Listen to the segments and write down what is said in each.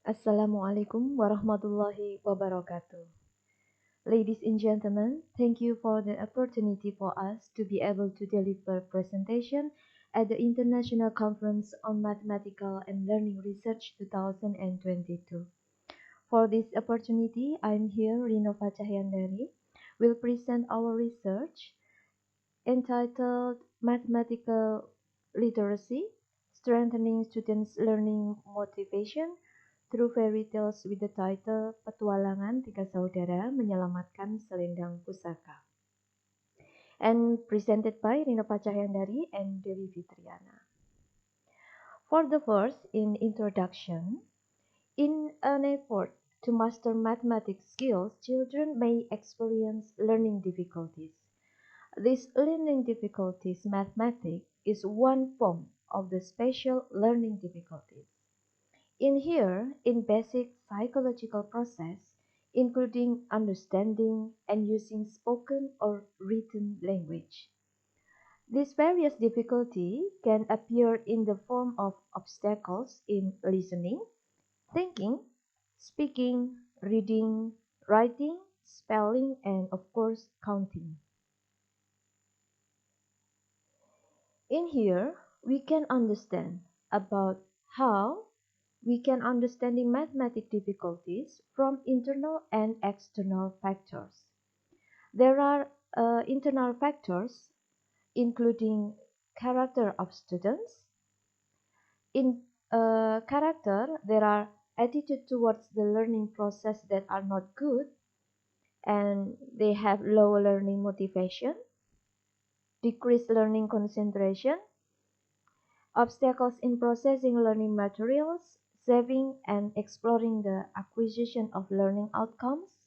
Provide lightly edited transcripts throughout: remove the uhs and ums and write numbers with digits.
Assalamualaikum warahmatullahi wabarakatuh. Ladies and gentlemen, thank you for the opportunity for us to be able to deliver presentation at the International Conference on Mathematical and Learning Research 2022. For this opportunity, I'm here, Rinova Cahyandari, will present our research entitled Mathematical Literacy, Strengthening Students' Learning Motivation Through Fairy Tales with the title Petualangan Tiga Saudara Menyelamatkan Selendang Pusaka. And presented by Rino Pacahyandari and Dewi Fitriana. For the first, in introduction, in an effort to master mathematics skills, children may experience learning difficulties. These learning difficulties, mathematics, is one form of the special learning difficulties. In basic psychological process, including understanding and using spoken or written language. These various difficulties can appear in the form of obstacles in listening, thinking, speaking, reading, writing, spelling, and of course, counting. In here, we can understand about how we can understanding mathematical difficulties from internal and external factors. There are internal factors including character of students. In character, there are attitude towards the learning process that are not good and they have low learning motivation, decreased learning concentration, obstacles in processing learning materials, saving and exploring the acquisition of learning outcomes,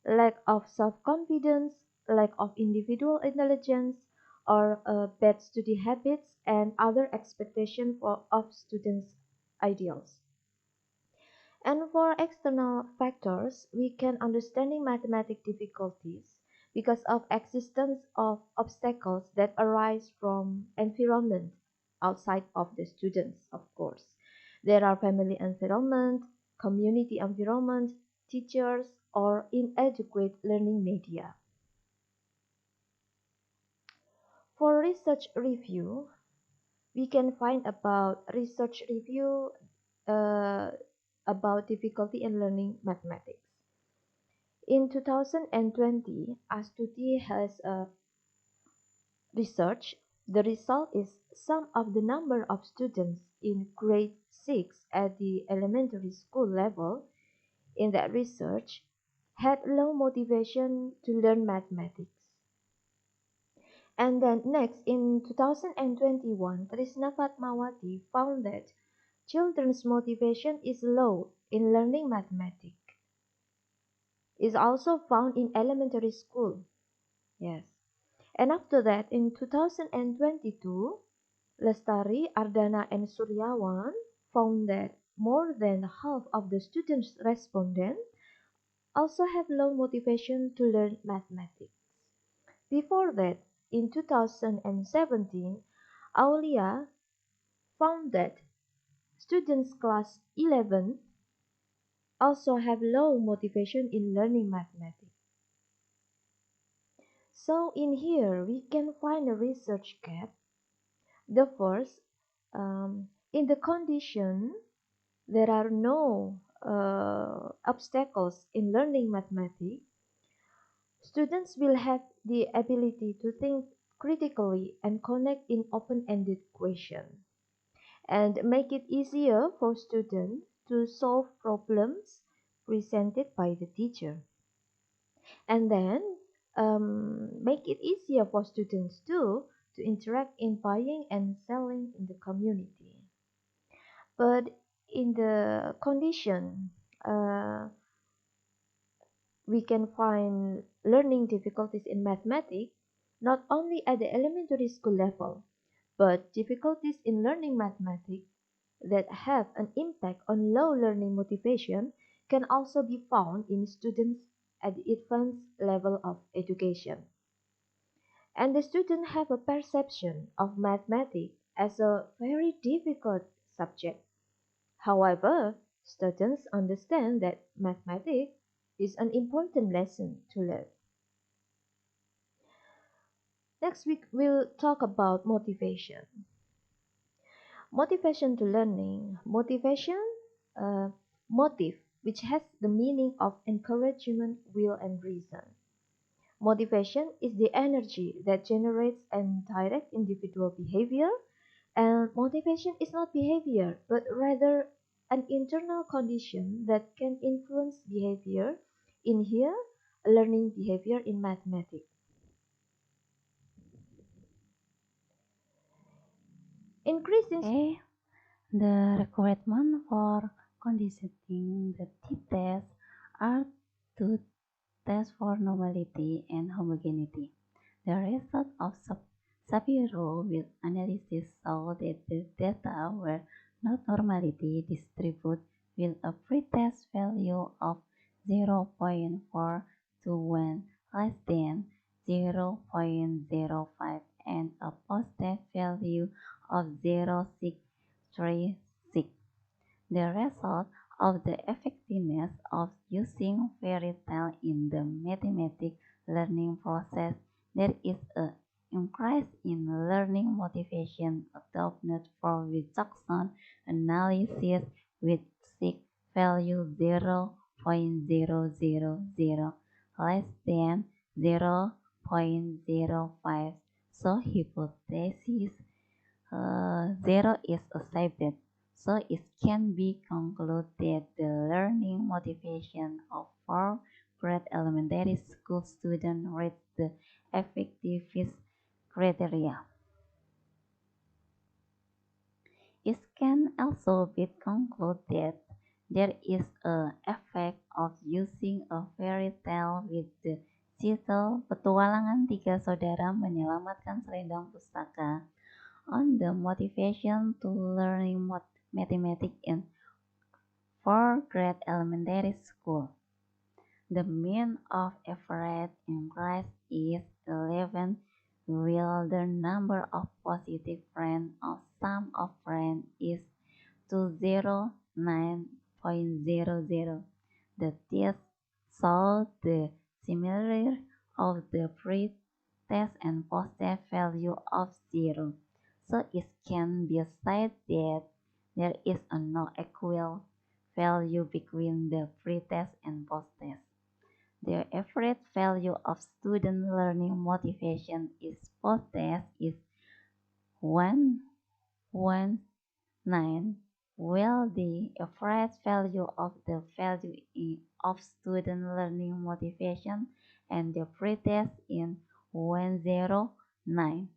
lack of self-confidence, lack of individual intelligence, or bad study habits and other expectations of students' ideals. And for external factors, we can understanding mathematical difficulties because of existence of obstacles that arise from environment outside of the students, of course. There are family environment, community environment, teachers, or inadequate learning media. For research review, we can find about research review about difficulty in learning mathematics. In 2020, Astuti has a research. The result is sum of the number of students in grade 6 at the elementary school level in that research had low motivation to learn mathematics. And then next, in 2021, Trisna Fatmawati found that children's motivation is low in learning mathematics. Is also found in elementary school. Yes. And after that, in 2022, Lestari, Ardana, and Suryawan found that more than half of the students respondents also have low motivation to learn mathematics. Before that, in 2017, Aulia found that students class 11 also have low motivation in learning mathematics. So in here, we can find a research gap. The first, in the condition, there are no obstacles in learning mathematics. Students will have the ability to think critically and connect in open-ended questions, and make it easier for students to solve problems presented by the teacher. And then make it easier for students too to interact in buying and selling in the community. But in the condition, we can find learning difficulties in mathematics not only at the elementary school level, but difficulties in learning mathematics that have an impact on low learning motivation can also be found in students at the advanced level of education. And the students have a perception of mathematics as a very difficult subject. However, Students understand that mathematics is an important lesson to learn. Next week, we'll talk about motivation. Motivation to learning. Motivation, uh, motive, which has the meaning of encouragement, will, and reason. Motivation is the energy that generates and directs individual behavior, and motivation is not behavior, but rather an internal condition that can influence behavior. In here, learning behavior in mathematics. Increasing Okay, the requirement for conditioning the t-tests are to test for normality and homogeneity. The result of Shapiro with analysis saw that the data were not normality distributed with a pretest value of 0.4 to 1 less than 0.05 and a post-test value of 0.636. The result of the effectiveness of using fairy tale in the mathematics learning process, there is an increase in learning motivation adopted for reduction analysis with sig value 0.000 less than 0.05. So hypothesis 0 is accepted. So it can be concluded that the learning motivation of fourth grade elementary school students reach the effectiveness criteria. It can also be concluded that there is an effect of using a fairy tale with the title Petualangan Tiga Saudara Menyelamatkan Selendang Pustaka on the motivation to learning mathematics in fourth grade elementary school. The mean of average increase is 11, while the number of positive friends of sum of friends is 209.00. The test saw the similarity of the pre-test and post-test value of 0. So it can be said that there is a no equal value between the pre-test and post-test. The average value of student learning motivation is post-test is 119, while the average value of the value of student learning motivation and the pre-test in 109.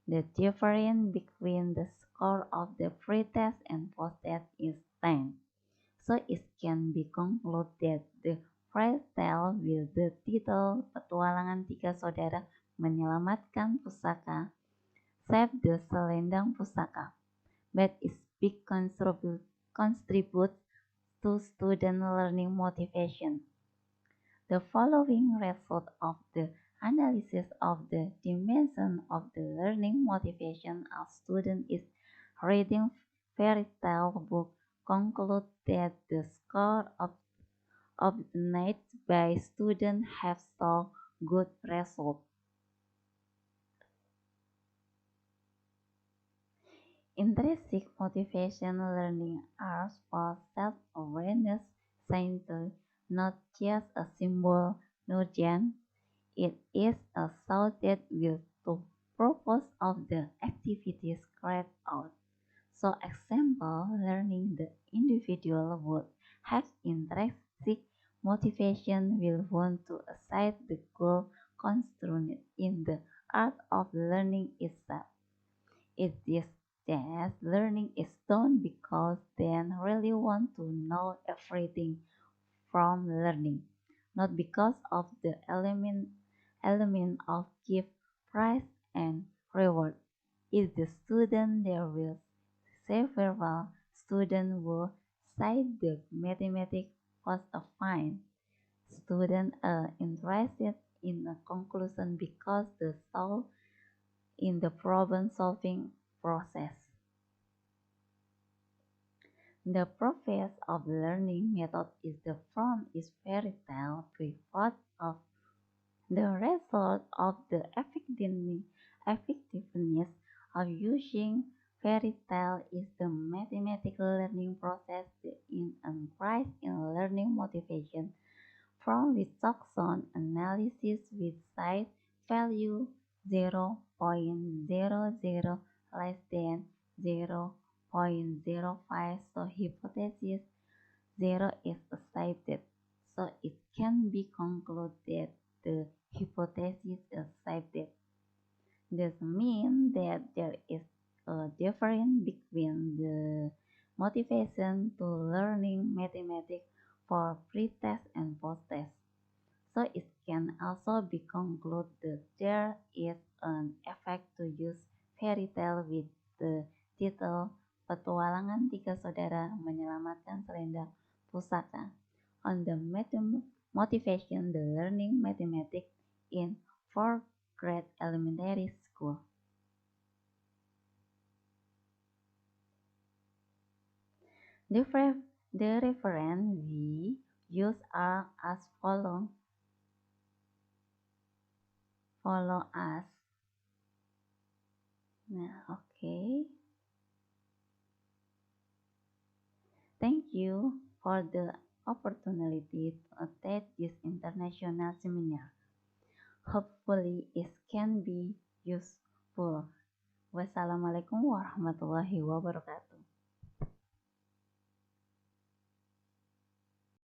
The difference between the score of the pre-test and post-test is 10. So it can be concluded that the freestyle with the title Petualangan Tiga Saudara Menyelamatkan Pusaka Save the Selendang Pusaka, but its big contribute to student learning motivation. The following result of the analysis of the dimension of the learning motivation of students is reading fairy tale book conclude that the score obtained by students have so good result. Intrinsic motivation learning are for self-awareness science, not just a symbol notion. It is a thought that will to purpose of the activities carried out. So example, learning the individual would have intrinsic motivation will want to achieve the goal constrained in the art of learning itself. It is that learning is done because they really want to know everything from learning, not because of the element of give, prize, and reward. If the student there will several students will cite the mathematics was a fine. Students are interested in a conclusion because they saw in the problem solving process. The process of learning method is the front is fairy tale pivot of the result of the effectiveness of using fairy tale is the mathematical learning process in increase in learning motivation from Wisconsin analysis with site value 0.00 less than 0.05, so hypothesis 0 is accepted. So it can be concluded the hypothesis is accepted. This means that there is a difference between the motivation to learning mathematics for pre-test and post-test. So it can also be concluded that there is an effect to use fairy tale with the title Petualangan Tiga Saudara Menyelamatkan Selendang Pusaka on the motivation the learning mathematics in 4th grade elementary school. The reference we use are as follow as. Nah, okay. Thank you for the opportunity to attend this international seminar. Hopefully it can be useful. Wassalamualaikum warahmatullahi wabarakatuh.